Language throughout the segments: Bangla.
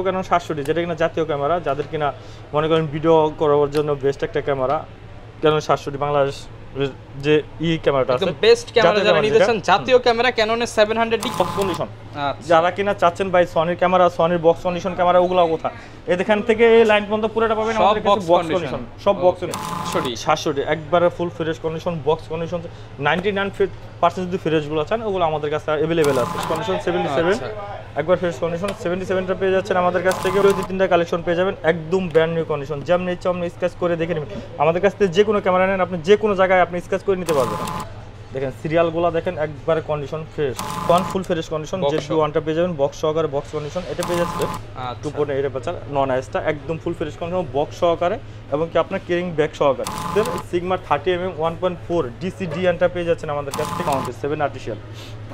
Canon 700D যেটা কিনা জাতীয় ক্যামেরা যাদের কিনা মনে করেন ভিডিও করার জন্য বেস্ট একটা ক্যামেরা Canon 700D বাংলাদেশ যে ক্যামেরাটা আছে একদম বেস্ট ক্যামেরা যারা নিতেছেন জাতীয় camera Canon 700D box condition যারা কিনা চাচ্ছেন ভাই সনির ক্যামেরা সনির বক্স কন্ডিশন ক্যামেরা ওগুলো কোথা এখান থেকে এই লাইন পর্যন্ত পুরোটা পাবেন আমাদের কাছে বক্স কন্ডিশন সব বক্স 700D একবারে full fresh condition box condition 99% যদি ফ্রেশ গুলো আছেন ওগুলো আমাদের কাছে अवेलेबल আছে কন্ডিশন 77 একবার ফ্রেশ কন্ডিশন 77 টা পেয়ে যাচ্ছেন আমাদের কাছ থেকে ওই তিনটা কালেকশন পেয়ে যাবেন একদম ব্র্যান্ড নিউ কন্ডিশন যেমন ইচ্ছা আপনি স্কেচ করে দেখে নেবেন আমাদের কাছ থেকে যে কোনো ক্যামেরা নেন আপনি যে কোনো জায়গায় আপনি স্কেচ করে নিতে পারবেন দেখেন সিরিয়ালগুলো দেখেন একবারে condition fresh full fresh condition Z1 টা পেয়ে যাবেন বক্স সহকারে বক্স কন্ডিশন এটা পেয়ে যাচ্ছে 2.8 নন আইসটা একদম ফুল ফ্রেশ কন্ডিশন বক্স সহকারে এবং কি আপনার ক্যারিং ব্যাগ সহকারে দেন সিগমা 30mm 1.4 DCDN টা পেয়ে যাচ্ছেন আমাদের কাছ থেকে 7 আর্টিফিশিয়াল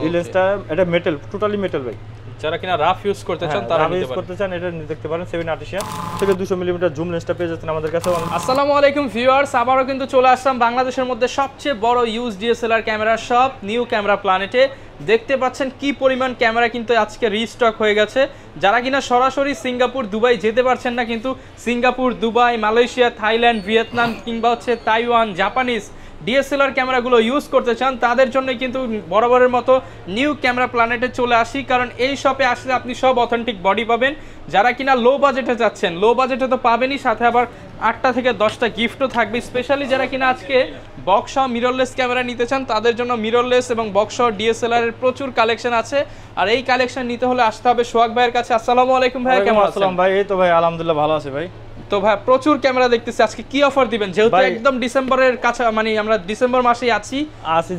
এই লেন্সটা এটা মেটাল টোটালি মেটাল ভাই যারা কিনা রাফ ইউজ করতে চান তারা নিতে পারেন করতে চান এটা দেখতে পারেন 7 আর্টিফিশিয়াল থেকে 200 মিমি জুম লেন্সটা পেয়ে যাচ্ছেন আমাদের কাছে আসসালামু আলাইকুম ভিউয়ার্স আবারো কিন্তু চলে আসলাম বাংলাদেশের মধ্যে সবচেয়ে বড় use DSLR camera shop new camera প্ল্যানেটে দেখতে পাচ্ছেন কি পরিমাণ ক্যামেরা কিন্তু আজকে রিস্টক হয়ে গেছে যারা কিনা সরাসরি সিঙ্গাপুর দুবাই যেতে পারছেন না কিন্তু Singapore Dubai Malaysia Thailand Vietnam কিংবা হচ্ছে তাইওয়ান জাপানিজ ডিএসএলআর ক্যামেরাগুলো ইউজ করতে চান তাদের জন্য কিন্তু বরাবরের মতো নিউ ক্যামেরা প্ল্যানেটে চলে আসি কারণ এই শপে আসলে আপনি সব অথেন্টিক বডি পাবেন যারা কিনা লো বাজেটে যাচ্ছেন লো বাজেটে তো পাবেনই সাথে আবার 8টা থেকে 10টা গিফটও থাকবে স্পেশালি যারা কিনা আজকে বক্স সহ মিররলেস ক্যামেরা নিতে চান তাদের জন্য মিররলেস এবং বক্স সহ ডিএসএলআর এর প্রচুর কালেকশন আছে আর এই কালেকশন নিতে হলে আসতে হবে সোহাগ ভাইয়ের কাছে আসসালামু আলাইকুম ভাই কেমন আছেন আসসালাম ভাই এই তো ভাই আলহামদুলিল্লাহ ভালো আছি ভাই তো ভাই প্রচুর ক্যামেরা দেখতেছি আজকে কি অফার দিবেন যেহেতু একদম ডিসেম্বরের কাছে মানে আমরা ডিসেম্বর মাসেই আছি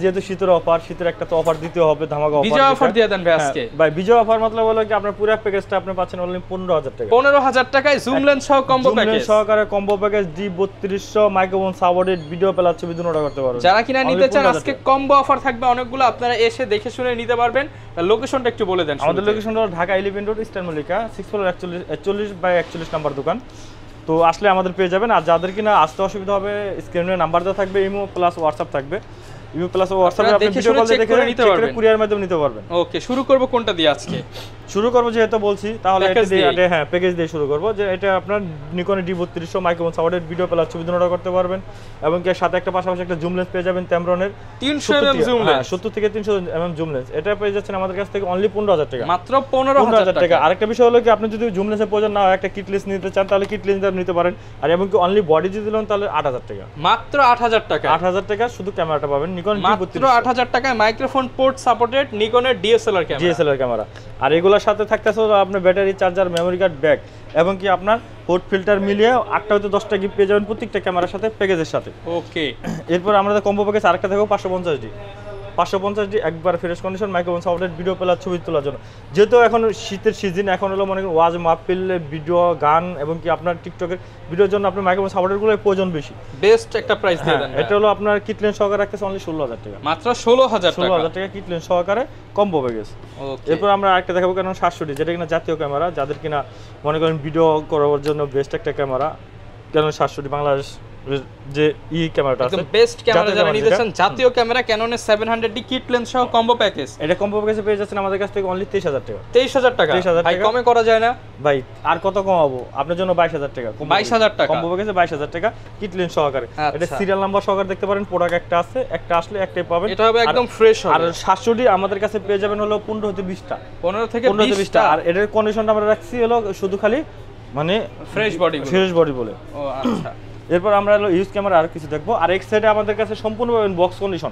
যেহেতু শীতের অফার শীতের একটা তো অফার দিতে হবে ধামাকা অফার বিজয় অফার দিয়ে দেন ভাই আজকে ভাই বিজয় অফার मतलब হলো কি আপনার পুরো প্যাকেজটা আপনি পাচ্ছেন অনলি 15000 টাকা 15000 টাকায় জুম লেন্স সহ কম্বো প্যাকেজ জুম লেন্স সহকারে combo package D3200 microphone supported video plus ছবি দুটোটা করতে পারবেন যারা কিনা নিতে চান আজকে কম্বো অফার থাকবে অনেকগুলো আপনারা এসে দেখে শুনে নিতে পারবেন লোকেশনটা একটু বলে দেন আমাদের লোকেশনটা হলো Dhaka 11 road eastern Mallika 6 floor 41 number দোকান তো আসলে আমাদের পেয়ে যাবেন আর যাদের কিনা আসতে অসুবিধা হবে স্ক্রিনে নাম্বার দেওয়া থাকবে ইমো প্লাস হোয়াটসঅ্যাপ থাকবে ইমো প্লাস হোয়াটসঅ্যাপে আপনি ভিডিও কল দেখে নিতে পারবেন কুরিয়ার মাধ্যমে নিতে পারবেন ওকে শুরু করব কোনটা দিয়ে আজকে শুরু করব যেহেতু বলছি তাহলে এটা দিয়ে হ্যাঁ প্যাকেজ দিয়ে শুরু করব যে এটা আপনার Nikon D3200 microphone supported video plus ছবি দুটোটা করতে পারবেন এবং কি সাথে একটা পাশাপাশি একটা জুম লেন্স পেয়ে যাবেন Tamron's 300 mm জুম লেন্স 70 থেকে 300 mm জুম লেন্স এটা পেয়ে যাচ্ছেন আমাদের কাছ থেকে অনলি 15000 টাকা মাত্র 15000 টাকা আরেকটা বিষয় হলো কি আপনি যদি জুম লেন্সের প্রয়োজন না হয় একটা কিট লেন্স নিতে চান তাহলে কিট লেন্স নিতে পারেন আর এবং কি অনলি বডি যদি নেন তাহলে 8000 টাকা মাত্র 8000 টাকা 8000 টাকা শুধু ক্যামেরাটা পাবেন নিকন মাত্র 8000 টাকায় মাইক্রোফোন পোর্ট সাপোর্টেড নিকনের ডিএসএলআর ক্যামেরা আর এগুলোর সাথে থাকতেছে আপনার battery charger memory card bag এবং কি আপনার পোর্ট ফিল্টার মিলিয়ে 8টা হয়তো 10টা গিফট পেয়ে যাবেন প্রত্যেকটা ক্যামেরার সাথে প্যাকেজের সাথে ওকে এরপর আমাদের কম্বো প্যাকেজ আরেকটা থাকবে 550D একবার fresh condition microphone supported video plus ছবি তোলার জন্য যেহেতু এখন শীতের সিজন এখন হলো মনে করেন ওয়াজ মাহফিল ভিডিও গান এবং কি আপনার টিকটকের ভিডিওর জন্য আপনার মাইক্রোফোন সাপোর্টেডগুলোর প্রয়োজন বেশি বেস্ট একটা প্রাইস দিয়ে দেন এটা হলো আপনার কিট লেন্স সহকারে রাখতেছে অনলি 16000 টাকা মাত্র 16000 টাকা কিট লেন্স সহকারে কম্বো প্যাকেজ এরপর আমরা আরেকটা দেখাবো Canon 700D যেটা কিনা জাতীয় ক্যামেরা যাদের কিনা মনে করেন ভিডিও করার জন্য বেস্ট একটা ক্যামেরা Canon 700D বাংলাদেশ যে ক্যামেরাটা আছে একদম বেস্ট ক্যামেরা যারা নিতে চান জাতীয় camera Canon 700D kit lens সহ কম্বো প্যাকেজ এটা কম্বো প্যাকেজে পেয়ে যাচ্ছেন আমাদের কাছ থেকে অনলি 23000 টাকা 23000 টাকা ভাই কমে করা যায় না ভাই আর কত কমাবো আপনার জন্য 22000 টাকা 22000 টাকা কম্বো প্যাকেজে 22000 টাকা কিট লেন্স সহকারে এটা সিরিয়াল নাম্বার সহকারে দেখতে পারেন প্রোডাক্ট একটা আছে একটা আসলে একটাই পাবেন এটা হবে একদম ফ্রেশ হবে আর 700D আমাদের কাছে পেয়ে যাবেন হলো 15 থেকে 20টা 15 থেকে 20টা আর এটার কন্ডিশনটা আমরা রাখছি হলো শুধু খালি মানে ফ্রেশ বডি বলে ও আচ্ছা এরপর আমরা হলো ইউজ ক্যামেরা আর কিছু দেখবো আর এক সাইডে আমাদের কাছে সম্পূর্ণ পাবেন বক্স কন্ডিশন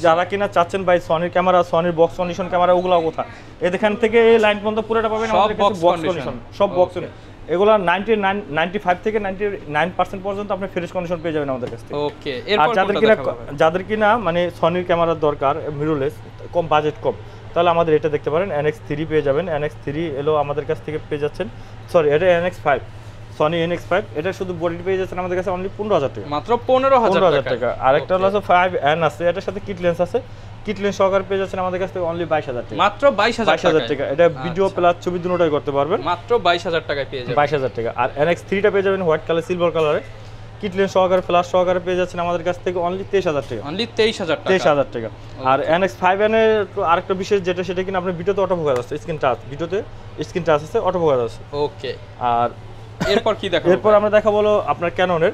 যারা কিনা চাচ্ছেন ভাই সনির ক্যামেরা সনির বক্স কন্ডিশন ক্যামেরা ওগুলো কোথা এখান থেকে এই লাইন পর্যন্ত পুরোটা পাবেন আমাদের কাছে বক্স কন্ডিশন সব বক্স এগুলা 95 থেকে 99% পর্যন্ত আপনি ফ্রেশ কন্ডিশন পেয়ে যাবেন আমাদের কাছ থেকে ওকে আর যাদের কিনা মানে সনির ক্যামেরার দরকার মিররলেস কম বাজেট কম তাহলে আমাদের এটা দেখতে পারেন NX3 পেয়ে যাবেন NX3 এলো আমাদের কাছ থেকে পেয়ে যাচ্ছেন সরি এটা NX5 Sony NX5 এটা শুধু বডি পেয়ে যাচ্ছেন আমাদের কাছে অনলি 15000 টাকা মাত্র 15000 টাকা আরেকটা হলো 5N আছে এটার সাথে কিট লেন্স আছে কিট লেন্স সহকারে পেয়ে যাচ্ছেন আমাদের কাছ থেকে অনলি 22000 টাকা মাত্র 22000 টাকা এটা ভিডিও প্লাস ছবি দুটোটাই করতে পারবেন মাত্র 22000 টাকায় পেয়ে যাবেন 22000 টাকা আর NX3 টা পেয়ে যাবেন হোয়াইট কালার সিলভার কালারে কিট লেন্স সহকারে ফ্ল্যাশ সহকারে পেয়ে যাচ্ছেন আমাদের কাছ থেকে অনলি 23000 টাকা। অনলি 23000 টাকা। 23000 টাকা। আর NX5N এর আরেকটা বিশেষ যেটা সেটা কিনা আপনি ভিডিওতে অটো ফোকাস আছে, স্ক্রিন টাচ, ভিডিওতে স্ক্রিন টাচ আছে, অটো ফোকাস আছে। ওকে। আর এরপর কি দেখাবো? এরপর আমরা দেখাবো হলো আপনার ক্যাননের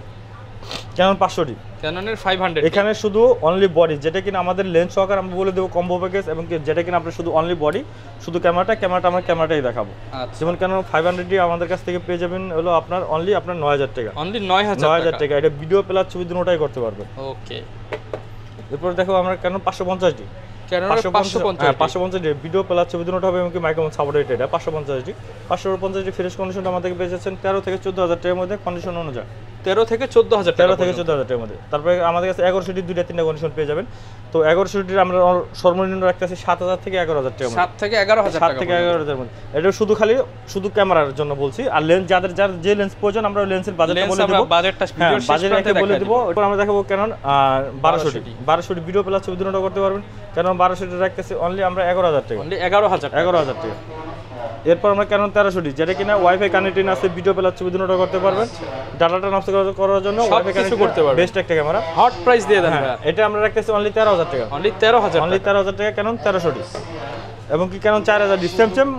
ক্যানন 500D। ক্যাননের 500 এখানে শুধু অনলি বডি, যেটা কিনা আমাদের লেন্স সহকারে আমরা বলে দেবো কম্বো প্যাকেজ, এবং যেটা কিনা আপনার শুধু অনলি বডি, শুধু ক্যামেরাটা আমরা ক্যামেরাটাই দেখাবো। আচ্ছা। যেমন ক্যানন 500D আমাদের কাছ থেকে পেয়ে যাবেন হলো আপনার অনলি আপনার 9000 টাকা। অনলি 9000 টাকা। এটা ভিডিও প্লাস ছবি দুটোটাই করতে পারবেন। ওকে। এরপর দেখো আমরা Canon 550D। ক্যাননের 550D video plus ছবি দুটো হবে, এবং কি মাইক্রোফোন সাপোর্টেড। এটা 550D ফ্রেশ কন্ডিশনটা আমাদের পেয়ে যাচ্ছেন 13 থেকে 14000 টাকার মধ্যে কন্ডিশন অনুযায়ী। 13 থেকে 14000 টাকা। 13 থেকে 14000 টাকার মধ্যে। তারপরে আমাদের কাছে 1100D 2টা 3টা কন্ডিশন পেয়ে যাবেন। তো 1100D আমরা সর্বনিম্ন রাখতেছি 7000 থেকে 11000 টাকা। 7 থেকে 11000 টাকা। 7 থেকে 11000 মধ্যে। এটা শুধু ক্যামেরার জন্য বলছি। আর লেন্স যার যে লেন্স প্রয়োজন আমরা লেন্সের বাজেটটা বলে দেব। বাজেটটা ভিডিওর শেষ প্রান্তে বলে দেব। এরপর আমরা দেখাবো ক্যানন 1200D ভিডিও প্লাস ছবি দুটো করতে পারবেন। ক্যানন 1200D রাখতেছি অনলি আমরা 11000 টাকা। অনলি 11000 টাকা। এরপর আমরা ক্যানন 1300D, যেটা কিনা ওয়াইফাই কানেক্টেড আছে, ভিডিও প্লাস ছবি দুটো করতে পারবেন। ডাটাটা নষ্ট করার জন্য ওয়াইফাই কানেক্ট করতে পারবেন। বেস্ট একটা ক্যামেরা। হট প্রাইস দিয়ে দেন ভাই। এটা আমরা রাখতেছি অনলি 13000 টাকা। অনলি 13000 টাকা ক্যানন 1300D। এবং কি ক্যানন 4000D সেম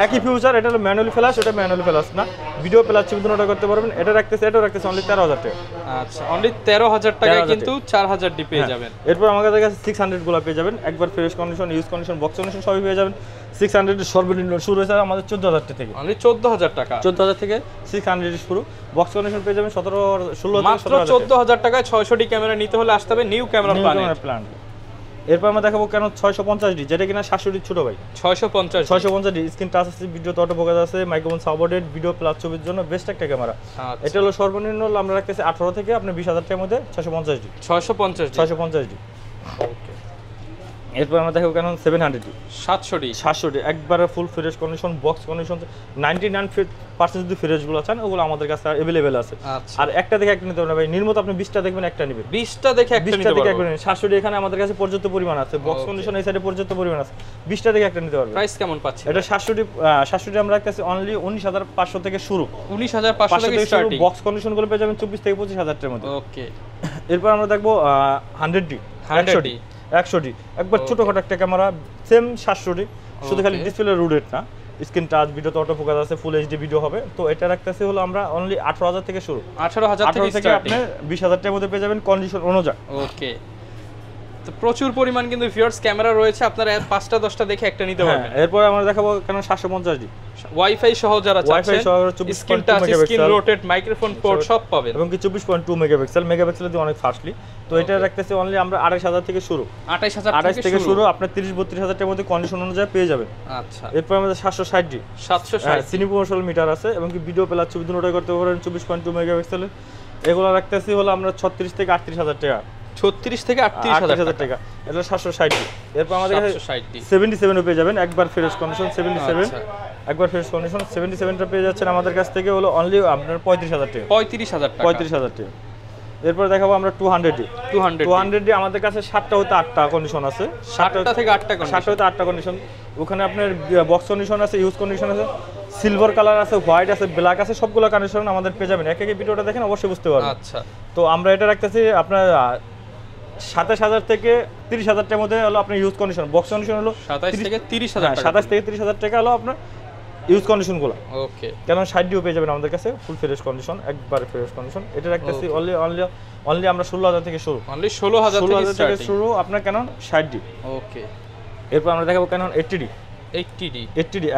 একই ফিউচার। এটা হলো ম্যানুয়ালি ফ্ল্যাশ, এটা ম্যানুয়ালি ফ্ল্যাশ না, ভিডিও প্লাস ছবি দুটো করতে পারবেন। এটাও রাখতেছি অনলি 13000 টাকা। আচ্ছা, অনলি 13000 টাকায় কিন্তু 4000D পেয়ে যাবেন। এরপর আমাদের কাছে 600 গুলো পেয়ে যাবেন, একবার fresh condition, use condition, box condition সবই পেয়ে যাবেন। 600 সর্বনিম্ন শুরু হয়েছে আমাদের 14000 থেকে। অনলি 14000 টাকা। 14000 থেকে 600 শুরু। বক্স কন্ডিশন পেয়ে যাবেন 16 মাত্র 14000 টাকায় 600D ক্যামেরা নিতে হলে আসতে হবে নিউ ক্যামেরা প্ল্যান। এরপর আমরা দেখাবো কেন 650D, যেটা কিনা 700D ছোট ভাই। 650D স্ক্রিন টাচ আছে, ভিডিও অটো ফোকাস আছে, মাইক্রোফোন সাপোর্টেড, ভিডিও প্লাস ছবির জন্য বেস্ট একটা ক্যামেরা। এটা হলো সর্বনিম্ন আমরা রাখতেছি 18 থেকে আপনি 20000 টাকার মধ্যে 650D। ওকে। এরপর আমরা দেখো কেন 700D 700D একবারে full fresh condition, box condition, 99% যদি ফ্রেশগুলো চান ওগুলো আমাদের কাছে अवेलेबल আছে। আর একটা দেখে একটা নিতে পারবেন ভাই, নির্মত আপনি 20টা দেখবেন একটা নেবেন, 20টা দেখে একটা নিতে পারবেন। 700D এখানে আমাদের কাছে পর্যাপ্ত পরিমাণ আছে, বক্স কন্ডিশন এই সাইডে পর্যাপ্ত পরিমাণ আছে, 20টা দেখে একটা নিতে পারবেন। প্রাইস কেমন পাচ্ছেন এটা 700D আমরা রাখতেছি অনলি 19500 থেকে শুরু। 19500 থেকে স্টার্টিং। বক্স কন্ডিশন গুলো পেয়ে যাবেন 24 থেকে 25000 টাকার মধ্যে। ওকে। এরপর আমরা দেখবো 100D 100D একবার ছোটখাটো একটা ক্যামেরা, সেম 700D, শুধু খালি ডিসপ্লে রোটেট না, স্ক্রিন টাচ, ভিডিওতে অটো ফোকাস আছে, ফুল এইচডি ভিডিও হবে। তো এটা রাখতেছি হলো আমরা অনলি 18000 থেকে শুরু। 18000 থেকে আপনি 20000 টাকার মধ্যে পেয়ে যাবেন কন্ডিশন অনুযায়ী। ওকে। তো প্রচুর পরিমাণ কিন্তু ভিউয়ার্স ক্যামেরা রয়েছে, আপনারা 5টা 10টা দেখে একটা নিতে পারবেন। এরপর আমরা দেখাবো কেন 750D ওয়াইফাই সহ যারা চাচ্ছেন, ওয়াইফাই সহ 24 স্ক্রিন রোটেট, মাইক্রোফোন পোর্ট সব পাবেন, এবং কি 24.2 মেগাপিক্সেল দিয়ে অনেক ফাস্টলি। তো এটা রাখতেছি অনলি আমরা 28000 থেকে শুরু। 28000 থেকে শুরু আপনি 30-32 টাকার মধ্যে কন্ডিশন অনুযায়ী পেয়ে যাবেন। আচ্ছা। এরপর আমাদের 760D সিনি প্রমোশনাল মিটার আছে, এবং কি ভিডিও প্লাস ছবি দুটোই করতে পারেন 24.2 মেগাপিক্সেল। এগুলো রাখতেছি হলো আমরা 36 থেকে 38000 টাকা। 36 থেকে 38000 টাকা। এটা 760D। এরপর আমাদের কাছে 77 পেয়ে যাবেন, একবার ফ্রেশ কন্ডিশন 77, একবার ফ্রেশ কন্ডিশন 77টা পেয়ে যাচ্ছেন আমাদের কাছ থেকে হলো অনলি আপনার 35000 টাকা। 35000 টাকা। এরপর দেখাবো আমরা 200D আমাদের কাছে 7টা হতে 8টা কন্ডিশন আছে, 7টা থেকে 8টা কন্ডিশন, 7টা হতে 8টা কন্ডিশন। ওখানে আপনার বক্স কন্ডিশন আছে, ইউজ কন্ডিশন আছে, সিলভার কালার আছে, হোয়াইট আছে, ব্ল্যাক আছে, সবগুলো কন্ডিশন আমাদের পেয়ে যাবেন। এক ভিডিওটা দেখেন অবশ্যই বুঝতে পারবেন। আচ্ছা। তো আমরা এটা রাখতেছি আপনার 27000 থেকে 30000 টাকার মধ্যে হলো আপনার ইউজ কন্ডিশন। বক্স কন্ডিশন হলো 27 থেকে 30000 টাকা। 27 থেকে 30000 টাকা হলো আপনার ইউজ কন্ডিশনগুলো। ওকে। কেন 60ডিও পেয়ে যাবেন আমাদের কাছে ফুল ফ্রেশ কন্ডিশন, একবার ফ্রেশ কন্ডিশন। এটা রাখতেছি অনলি আমরা 16000 থেকে শুরু। অনলি 16000 থেকে শুরু আপনার কেন 60D। ওকে। এরপর আমরা দেখাবো কেন 80D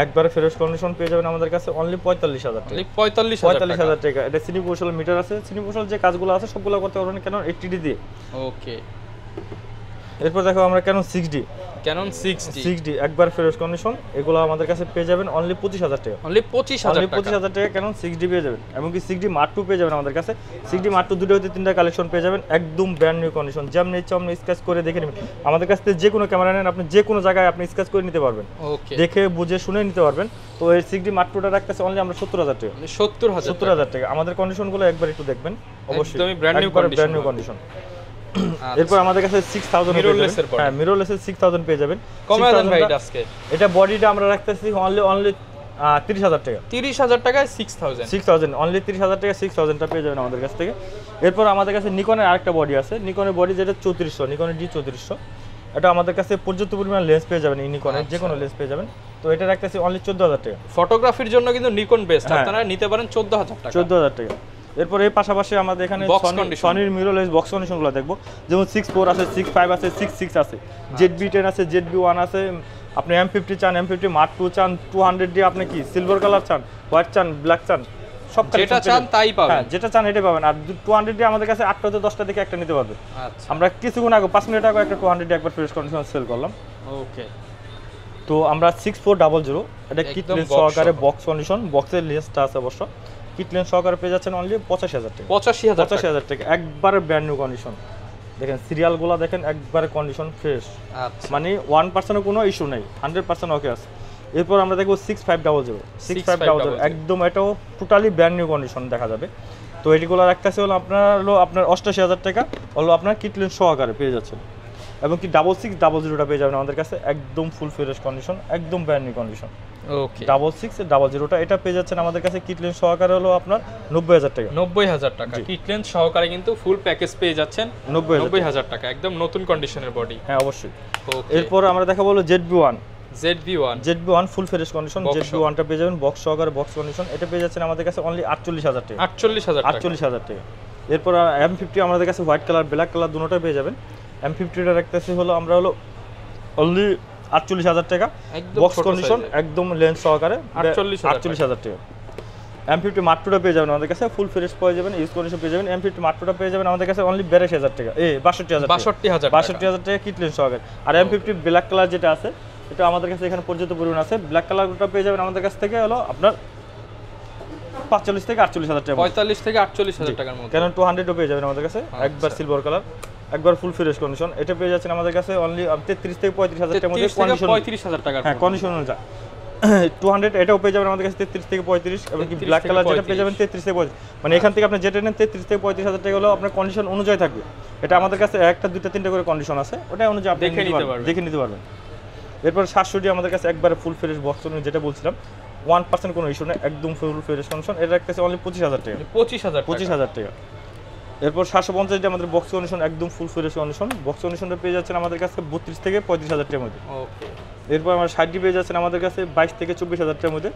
একবার ফ্রেশ কন্ডিশন পেয়ে যাবেন আমাদের কাছে অনলি 45000 টাকা। 45000 টাকা। এটা সিনি প্রমোশনাল মিটার আছে, সিনি প্রমোশনাল যে কাজগুলো আছে সবগুলো করতে পারবেন কেন 80D দিয়ে। ওকে। এরপর দেখো আমরা কেন 6D একবার ফ্রেশ কন্ডিশন, এগুলো আমাদের কাছে পেয়ে যাবেন অনলি 25000 টাকা। অনলি 25000 টাকা কেন 6D পেয়ে যাবেন, এবং কি 6D Mark II পেয়ে যাবেন আমাদের কাছে। 6D Mark II দুটো হতে 3টা কালেকশন পেয়ে যাবেন, একদম ব্র্যান্ড নিউ কন্ডিশন। যেমন ইচ্ছা আপনি স্কেচ করে দেখে নেবেন। আমাদের কাছ থেকে যে কোনো ক্যামেরা নেন আপনি যে কোনো জায়গায় আপনি স্কেচ করে নিতে পারবেন, দেখে বুঝে শুনে নিতে পারবেন। তো এই 6D Mark IIটা রাখতেছে অনলি আমরা 70000 টাকা। 70000 টাকা। আমাদের কন্ডিশনগুলো একবার একটু দেখবেন অবশ্যই, একদমই ব্র্যান্ড নিউ কন্ডিশন। এরপর আমাদের কাছে 6000 মিররলেসের 6000 পেয়ে যাবেন। কমায় দেন ভাই আজকে। এটা বডিটা আমরা রাখতেছি অনলি 30,000 টাকা। 30,000 টাকায় 6000 অনলি 30,000 টাকা 6000টা পেয়ে যাবেন আমাদের কাছ থেকে। এরপর আমাদের কাছে নিকনের আরেকটা বডি আছে, নিকনের বডি যেটা 3400, নিকনের D3400, এটা আমাদের কাছে পর্যাপ্ত পরিমাণ লেন্স পেয়ে যাবেন, এই নিকনের যে কোনো লেন্স পেয়ে যাবেন। তো এটা রাখতেছি অনলি 14,000 টাকা। ফটোগ্রাফির জন্য কিন্তু নিকন বেস্ট, আপনারা নিতে পারেন 14,000 টাকা। 14,000 টাকা। এরপর এর পাশাপাশি আমাদের এখানে সনির মিররলেস বক্স কন্ডিশনগুলো দেখবো, যেমন 6.4 আছে, 6.5 আছে, 6.6 আছে, ZB-10 আছে, ZB-1 আছে। আপনি M50 চান, M50 Mark II চান, 200D আপনি কি সিলভার কালার চান, হোয়াইট চান, ব্ল্যাক চান, সব যেটা চান তাই পাবেন। হ্যাঁ, যেটা চান এটাই পাবেন। আর 200D আমাদের কাছে 8টা থেকে 10টা থেকে একটা নিতে পারবে। আচ্ছা, আমরা কিছুক্ষণ আগে 5 মিনিট আগে একটা 200D একবার ফ্রেশ কন্ডিশন সেল করলাম। ওকে। তো আমরা 6400 এটা কিট লেন্স সহকারে বক্স কন্ডিশন, বক্সের লেন্সটা আছে অবশ্য, কিট লেন্স সহকারে পেয়ে যাচ্ছেন অনলি 85,000 টাকা। 85,000 টাকা, একবারে ব্র্যান্ড নিউ কন্ডিশন। দেখেন সিরিয়ালগুলো দেখেন, একবারে কন্ডিশন ফ্রেশ, আচ্ছা, মানে 1% কোনো ইস্যু নেই, 100% ওকে আছে। এরপর আমরা দেখবো 6500 একদম, এটাও টোটালি ব্র্যান্ড নিউ কন্ডিশন দেখা যাবে। তো এটিগুলো রাখতেছে হলো আপনার 88,000 টাকা হলো আপনার কিট লেন্স সহকারে পেয়ে যাচ্ছেন। এবং কি 6600টা পেয়ে যাবেন আমাদের কাছে, একদম ফুল ফ্রেশ কন্ডিশন, একদম ব্র্যান্ড নিউ কন্ডিশন। ওকে, 6600টা এটা পেয়ে যাচ্ছেন আমাদের কাছে কিট লেন্স সহকারে হলো আপনার 90,000 টাকা। 90,000 টাকা কিট লেন্স সহকারে কিন্তু ফুল প্যাকেজ পেয়ে যাচ্ছেন 90,000 টাকা, একদম নতুন কন্ডিশনের বডি। হ্যাঁ অবশ্যই। ওকে, এরপর আমরা দেখাবো হলো ZB-1 ফুল ফ্রেশ কন্ডিশন। ZB-1টা পেয়ে যাবেন বক্স সহকারে, বক্স কন্ডিশন। এটা পেয়ে যাচ্ছেন আমাদের কাছে অনলি 48,000 টাকা। 48,000 টাকা। এরপর M50 আমাদের কাছে হোয়াইট কালার, ব্ল্যাক কালার দুটোটাই পেয়ে যাবেন। M50টা রাখতেছি হলো আমরা হলো অনলি 48,000 টাকা, বক্স কন্ডিশন, একদম লেন্স সহকারে 48,000 টাকা। M50 Mark II পেয়ে যাবেন আমাদের কাছে, ফুল ফ্রেশ পেয়ে যাবেন, ইউজ কন্ডিশন পেয়ে যাবেন। M50 Mark II পেয়ে যাবেন আমাদের কাছে অনলি 82,000 টাকা, 62,000 টাকা কিট লেন্স সহকারে। আর M50 ব্ল্যাক কালার যেটা আছে, এটা আমাদের কাছে এখানে পর্যাপ্ত পরিমাণ আছে। ব্ল্যাক কালারটা পেয়ে যাবেন আমাদের কাছ থেকে হলো আপনার 45 থেকে 48,000 টাকা, 45 থেকে 48,000 টাকার মধ্যে। কারণ 200ও পেয়ে যাবেন আমাদের কাছে, একবার সিলভার কালার, একবার ফুল ফ্রেশ কন্ডিশন। এটা পেয়ে যাচ্ছেন আমাদের কাছে অনলি 33 থেকে 35,000 টাকার মধ্যে, কন্ডিশন 35,000 টাকা। হ্যাঁ, কন্ডিশন অনুযায়ী 200 এটাও পেয়ে যাবেন আমাদের কাছে 33 থেকে 35, এবং কি ব্ল্যাক কালার যেটা পেয়ে যাবেন 33 থেকে 35, মানে এখান থেকে আপনি যেটা নেন 33 থেকে 35,000 টাকা হলো আপনার কন্ডিশন অনুযায়ী থাকবে। এটা আমাদের কাছে একটা, দুইটা, তিনটা করে কন্ডিশন আছে, ওটা অনুযায়ী আপনি দেখে নিতে পারবেন। এরপর 700D আমাদের কাছে একবারে ফুল ফ্রেশ বক্স, যেটা বলছিলাম 1% কোনো ইস্যু নেই, একদম ফুল ফ্রেশ কন্ডিশন। এটা রাখতেছে অনলি 25,000 টাকা। 25,000 টাকা। এরপর 750 আমাদের বক্স কন্ডিশন, একদম ফুল ফ্রেশ কন্ডিশন। বক্স কন্ডিশনটা পেয়ে যাচ্ছেন আমাদের কাছে 32 থেকে 35,000 টাকার মধ্যে। ওকে। এরপর আমরা 60D পেয়ে যাচ্ছেন আমাদের কাছে 22 থেকে 24,000 টাকার মধ্যে।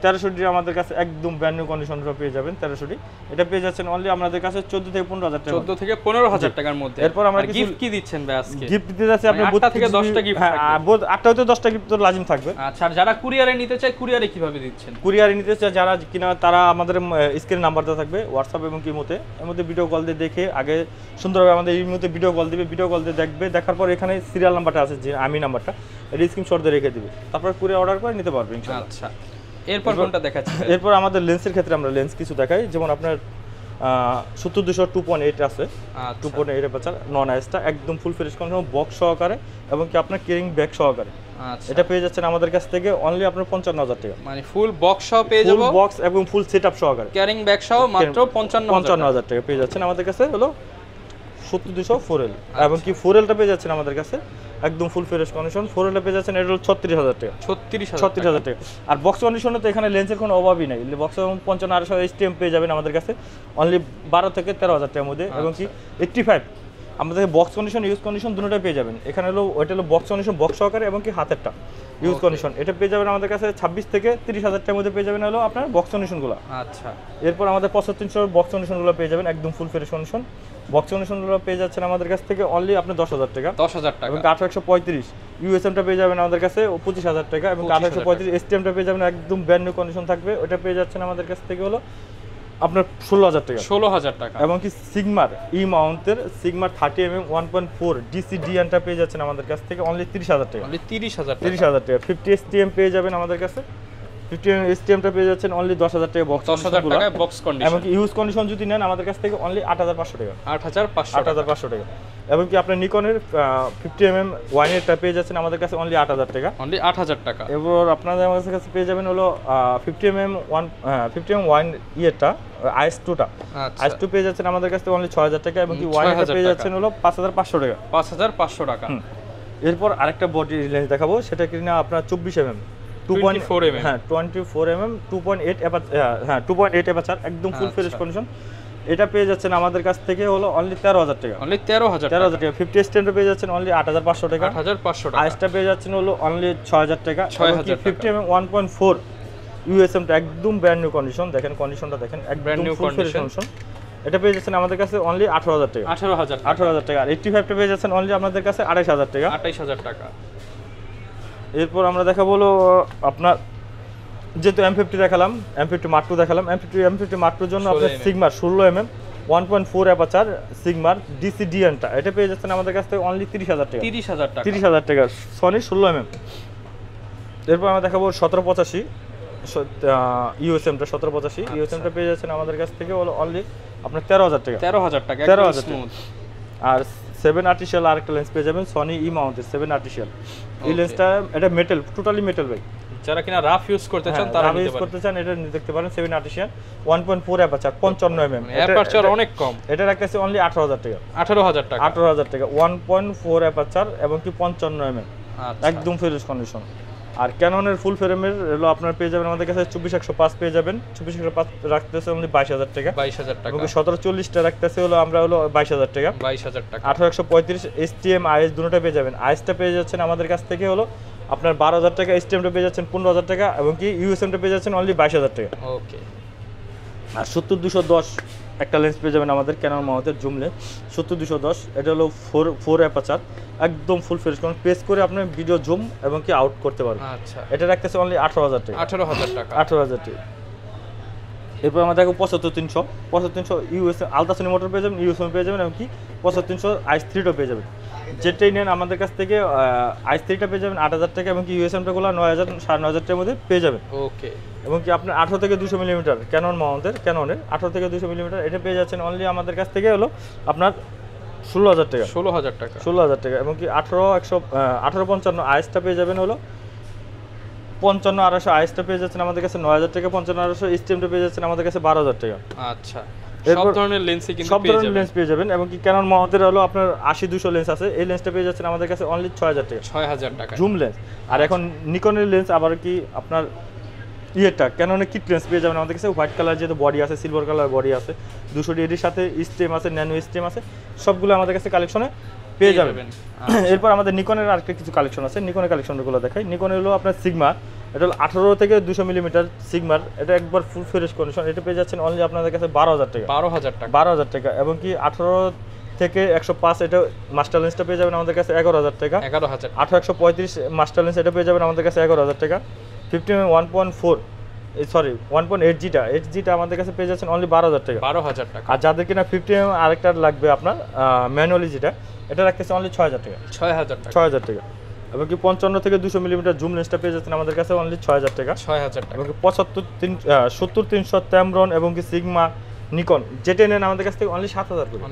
1300D আমাদের কাছে একদম ব্র্যান্ড নিউ কন্ডিশনটা পেয়ে যাবেন 1300D। এটা পেয়ে যাচ্ছেন অনলি আমাদের কাছে 14 থেকে 15,000 টাকা, 14 থেকে 15,000 টাকার মধ্যে। এরপর আমরা গিফট কি দিচ্ছেন ভাই আজকে? গিফট দিতে যাচ্ছি আপনি 8টা থেকে 10টা গিফট থাকবে। হ্যাঁ, 8টা হতে 10টা গিফট তো লাজিম থাকবে। আচ্ছা, আর যারা কুরিয়ারে নিতে চায়, কুরিয়ারে কিভাবে দিচ্ছেন? কুরিয়ারে নিতে চায় যারা কিনা, তারা আমাদের স্ক্রিনে নাম্বার দেওয়া থাকবে, হোয়াটসঅ্যাপ এবং ইমোতে। এর মধ্যে ভিডিও কল দিয়ে দেখে আগে সুন্দরভাবে আমাদের এই মুহূর্তে ভিডিও কল দিবে, ভিডিও কল দিয়ে দেখবে, দেখার পর এখানে সিরিয়াল নাম্বারটা আছে, যে আমি নাম্বারটা, এটা স্ক্রিনশট দিয়ে রেখে দিবে, তারপর কুরিয়ার অর্ডার করে নিতে পারবে ইনশাআল্লাহ। আচ্ছা, এরপর কোনটা দেখাচ্ছি? এরপর আমাদের লেন্সের ক্ষেত্রে আমরা লেন্স কিছু দেখাই, যেমন আপনার 70-200 2.8 আছে, 2.8 বাচ্চা নন আইসটা, একদম ফুল ফ্রেশ কন্ডিশন, বক্স সহকারে, এবং কি আপনার ক্যারিং ব্যাগ সহকারে। আচ্ছা, এটা পেয়ে যাচ্ছেন আমাদের কাছ থেকে অনলি আপনার 55,000 টাকা, মানে ফুল বক্স সহ পেয়ে যাবো, ফুল বক্স এবং ফুল সেটআপ সহকারে, ক্যারিং ব্যাগ সহ মাত্র 55,000 টাকা পেয়ে যাচ্ছেন আমাদের কাছে হলো 70-200 4L। এবং কি 4Lটা পেয়ে যাচ্ছেন আমাদের কাছে একদম ফুল ফ্রেশ কন্ডিশন। 4Lটা পেয়ে যাচ্ছেন এটা হলো 36,000 টাকা, 36,000 টাকা। আর বক্স কন্ডিশনে তো এখানে লেন্সের কোনো অভাবই নাই, বক্স 55 STM পেয়ে যাবেন আমাদের কাছে অনলি 12 থেকে 13,000 টাকার মধ্যে। এবং কি 85 আমাদের বক্স কন্ডিশন, ইউজ কন্ডিশন দুটোটাই পেয়ে যাবেন। এখানে হলো ওইটা হলো বক্স কন্ডিশন, বক্স সহকারে, এবং কি হাতেরটা ইউজ কন্ডিশন, এটা পেয়ে যাবেন আমাদের কাছে 26 থেকে 30,000 টাকার মধ্যে পেয়ে যাবেন হলো আপনার বক্স কন্ডিশনগুলো। আচ্ছা, এরপর আমাদের 75 বক্স কন্ডিশনগুলো পেয়ে যাবেন একদম ফুল ফ্রেশ কন্ডিশন। বক্স কন্ডিশনগুলো পেয়ে যাচ্ছেন আমাদের কাছ থেকে অনলি আপনার 10,000 টাকা, 10,000 টাকা। এবং 1835 USM-টা পেয়ে যাবেন আমাদের কাছে 25,000 টাকা, এবং 1835 STM-টা পেয়ে যাবেন একদম ব্র্যান্ড নিউ কন্ডিশন থাকবে, ওটা পেয়ে যাচ্ছেন আমাদের কাছ থেকে হলো আপনার 16,000 টাকা, 16,000 টাকা। এবং কি সিগমার মাউন্টের সিগমার 30mm 1.4 DC-DN-টা পেয়ে যাচ্ছেন আমাদের কাছ থেকে অনলি 30,000 টাকা, অনলি 30,000 টাকা। 50 STM পেয়ে যাবেন আমাদের কাছে, 50 STM-টা পেয়ে যাচ্ছেন অনলি 10,000 টাকা বক্স, 10,000 টাকা বক্স কন্ডিশন। এবং কি ইউজ কন্ডিশন যদি নেন আমাদের কাছ থেকে অনলি 8,500 টাকা, 8,500 টাকা। এবং কি আপনার নিকনের 50mm ওয়াইনেরটা পেয়ে যাচ্ছেন আমাদের কাছে অনলি 8,000 টাকা, অনলি 8,000 টাকা। এবার আপনাদের আমাদের কাছে পেয়ে যাবেন হলো 50mm ওয়াইন ইয়েটা IS2টা, IS2 পেয়ে যাচ্ছেন আমাদের কাছে অনলি 6,000 টাকা, এবং কি ওয়াইনেরটা পেয়ে যাচ্ছেন হলো 5,500 টাকা, 5,500 টাকা। এরপর আরেকটা বডি লেন্স দেখাবো, সেটা কিনা আপনার 24mm 24 mm হ্যাঁ 24 mm 2.8 হ্যাঁ 2.8 অ্যাপারচার একদম ফুল ফ্রেশ কন্ডিশন। এটা পেয়ে যাচ্ছেন আমাদের কাছ থেকে হলো অনলি 13000 টাকা। অনলি 13000 টাকা 50 স্ট্যান্ডার্ড পেয়ে যাচ্ছেন অনলি 8500 টাকা। 8500 টাকা। আইসটা পেয়ে যাচ্ছেন হলো অনলি 6000 টাকা। 6000 টাকা। 50 mm 1.4 ইউএসএম টা একদম ব্র্যান্ড নিউ কন্ডিশন, দেখেন কন্ডিশনটা দেখেন ব্র্যান্ড একদম নিউ ফুল ফ্রেশ কন্ডিশন। এটা পেয়ে যাচ্ছেন আমাদের কাছে অনলি 18000 টাকা। 18000 টাকা। আর 85 টা পেয়ে যাচ্ছেন অনলি আপনাদের কাছে 28000 টাকা। 28000 টাকা। এরপর আমরা দেখাবো হলো আপনার যেহেতু M50 দেখালাম, M50 Mark II দেখালাম, M50 Mark II জন্য আপনার সিগমার 16 mm 1.4 অ্যাপারচার সিগমার DCDN টা এটা পেয়ে যাচ্ছেন আমাদের কাছ থেকে অনলি 30000 টাকা। 30000 টাকা সনি 16 mm। এরপর আমরা দেখাবো 1785 ইউএসএম টা 1785 ইউএসএম টা পেয়ে যাচ্ছেন আমাদের কাছ থেকে অনলি আপনার 13000 টাকা। 13000 টাকা 13000 টাকা। আর 7 আর্টিফিশিয়াল আরেকটা লেন্স পেয়ে যাবেন সনি ই মাউন্টের 7 আর্টিফিশিয়াল। এই লেন্সটা এটা মেটাল, টোটালি মেটাল ভাই। যারা কিনা রাফ ইউজ করতে চান তারা নিতে পারেন। করতে চান এটা দেখতে পারেন 7 আর্টিফিশিয়াল 1.4 অ্যাপারচার 55 mm। অ্যাপারচার অনেক কম। এটা রাখতেছে অনলি 18000 টাকা। 18000 টাকা। 18000 টাকা 1.4 অ্যাপারচার এবং কি 55 mm একদম ফ্রেশ কন্ডিশন। আর ক্যাননের ফুল ফ্রেমের হলো আপনারা পেয়ে যাবেন আমাদের কাছে 24105 পেয়ে যাবেন। 24105 রাখতেছে অনলি 22000 টাকা। 22000 টাকা। এবং 1740 টা রাখতেছে হলো আমরা হলো 22000 টাকা। 22000 টাকা। 18135 STM IS দুটোটা পেয়ে যাবেন। আইসটা পেয়ে যাচ্ছেন আমাদের কাছ থেকে হলো আপনার 12000 টাকা, STM টা পেয়ে যাচ্ছেন 15000 টাকা এবং কি USM টা পেয়ে যাচ্ছেন অনলি 22000 টাকা। ওকে। আর 70210 একটা লেন্স পেয়ে যাবেন আমাদের ক্যানন মাউন্টের জুম লেন্স 70210। এটা হলো 4 অ্যাপারচার একদম ফুল ফ্রেশ কোন প্রেস করে আপনি ভিডিও জুম এবং কি আউট করতে পারবেন। আচ্ছা। এটা রাখতেছে অনলি 18000 টাকা। 18000 টাকা। 18000 টাকা। এরপর আমরা দেখো 75300 ইউএসএম আলট্রাসোনিক মোটর পেয়ে যাবেন, ইউএসএম পেয়ে যাবেন এবং কি 75300 i3 টা পেয়ে যাবেন। যেটাই নেন আমাদের কাছ থেকে i3 টা পেয়ে যাবেন 8000 টাকা এবং কি ইউএসএম টা গুলো 9000 9500 টাকার মধ্যে পেয়ে যাবেন। ওকে। এবং কি আপনার 18 থেকে 200 মিলিমিটার ক্যানন মাউন্টের ক্যাননের 18 থেকে 200 মিলিমিটার এটা পেয়ে যাচ্ছেন অনলি আমাদের কাছ থেকে হলো আপনার 16000 টাকা। 16000 টাকা। 16000 টাকা এবং কি 1855 আইসটা পেয়ে যাবেন হলো 55200 আইসটা পেয়ে যাচ্ছেন আমাদের কাছে 9000 টাকা। 55200 স্টিমটা পেয়ে যাচ্ছেন আমাদের কাছে 12000 টাকা। আচ্ছা। সব ধরনের লেন্সই কিন্তু সব ধরনের লেন্স পেয়ে যাবেন এবং কি ক্যানন মাউন্টের হলো আপনার 80-200 লেন্স আছে। এই লেন্সটা পেয়ে যাচ্ছেন আমাদের কাছে অনলি 6000 টাকা। 6000 টাকা জুম লেন্স। আর এখন নিকনের লেন্স আবার কি আপনার ইয়েটা ক্যাননের কিট লেন্স পেয়ে যাবেন আমাদের কাছে। হোয়াইট কালার যেহেতু বডি আছে, সিলভার কালার বডি আছে, 200 এর সাথে স্টেম আছে, ন্যানো স্টেম আছে, সবগুলো আমাদের কাছে কালেকশনে পেয়ে যাবেন। এরপর আমাদের নিকনের আরেকটা কিছু কালেকশন আছে, নিকনের কালেকশনগুলো দেখাই। নিকন হলো আপনার সিগমা, এটা হলো 18 থেকে 200 মিলিমিটার সিগমার, এটা একবার ফুল ফ্রেশ কন্ডিশন। এটা পেয়ে যাচ্ছেন অনলি আপনাদের কাছে 12000 টাকা। 12000 টাকা এবং কি 18 থেকে 105 এটা মাস্টার লেন্সটা পেয়ে যাবেন আমাদের কাছে 11000 টাকা। 18135 মাস্টার লেন্স এটা পেয়ে যাবেন আমাদের কাছে 11000 টাকা। 1.8G টা আমাদের কাছে পেয়ে যাচ্ছেন অনলি 12000 টাকা। আর যাদের কিনা 50 mm আরেকটা লাগবে আপনার ম্যানুয়ালি যেটা, এটা রাখতেছে অনলি 6000 টাকা। 6000 টাকা এবং কি 55 থেকে 200 মিলিমিটার জুম লেন্সটা পেয়ে যাচ্ছেন আমাদের কাছে অনলি 6000 টাকা। এবং কি 70-300 ট্যামরন এবং কি সিগমা নিকন যেটা নেন আমাদের কাছ থেকে অনলি 7000 করে।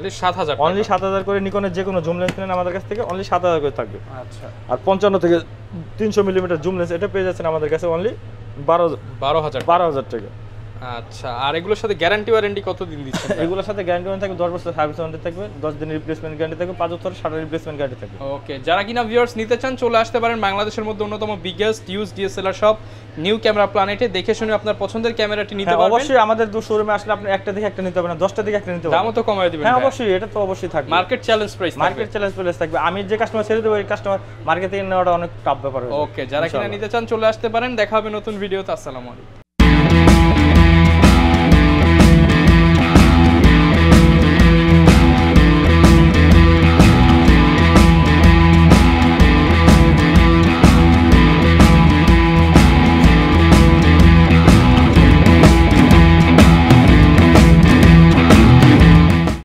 অনলি 7000 করে নিকনের যে কোনো জুম লেন্স নেন আমাদের কাছ থেকে অনলি 7000 করে থাকবে। আচ্ছা। আর 55 থেকে 300 মিলিমিটার জুম লেন্স এটা পেয়ে যাচ্ছেন আমাদের কাছে অনলি 12000 টাকা। আচ্ছা। আর এগুলোর সাথে গ্যারান্টি ওয়ারেন্টি কতদিন দিচ্ছেন? এগুলোর সাথে গ্যারান্টি ওয়ারেন্টি থাকবে 10 বছর সার্ভিস ওয়ারেন্টি থাকবে, 10 দিনের রিপ্লেসমেন্ট গ্যারান্টি থাকবে, 5 বছর সারা রিপ্লেসমেন্ট গ্যারান্টি থাকবে। ওকে। যারা কিনা ভিউয়ার্স নিতে চান চলে আসতে পারেন বাংলাদেশের মধ্যে অন্যতম biggest use DSLR shop new camera প্ল্যানেটে। দেখে শুনে আপনার পছন্দের ক্যামেরাটি নিতে পারবেন। অবশ্যই আমাদের দু শোরুমে আসলে আপনি একটা দেখে একটা নিতে পারবেন না, 10টা দেখে একটা নিতে পারবেন। দামও তো কমায় দিবেন। হ্যাঁ অবশ্যই, এটা তো অবশ্যই থাকবে। মার্কেট চ্যালেঞ্জ প্রাইস থাকবে। আমি যে কাস্টমার ছেড়ে দেব, এই কাস্টমার মার্কেট থেকে নেওয়াটা অনেক টাফ ব্যাপার। ওকে। যারা কিনা নিতে চান চলে আসতে পারেন। দেখা হবে নতুন ভিডিওতে। আসসালামু আলাইকুম।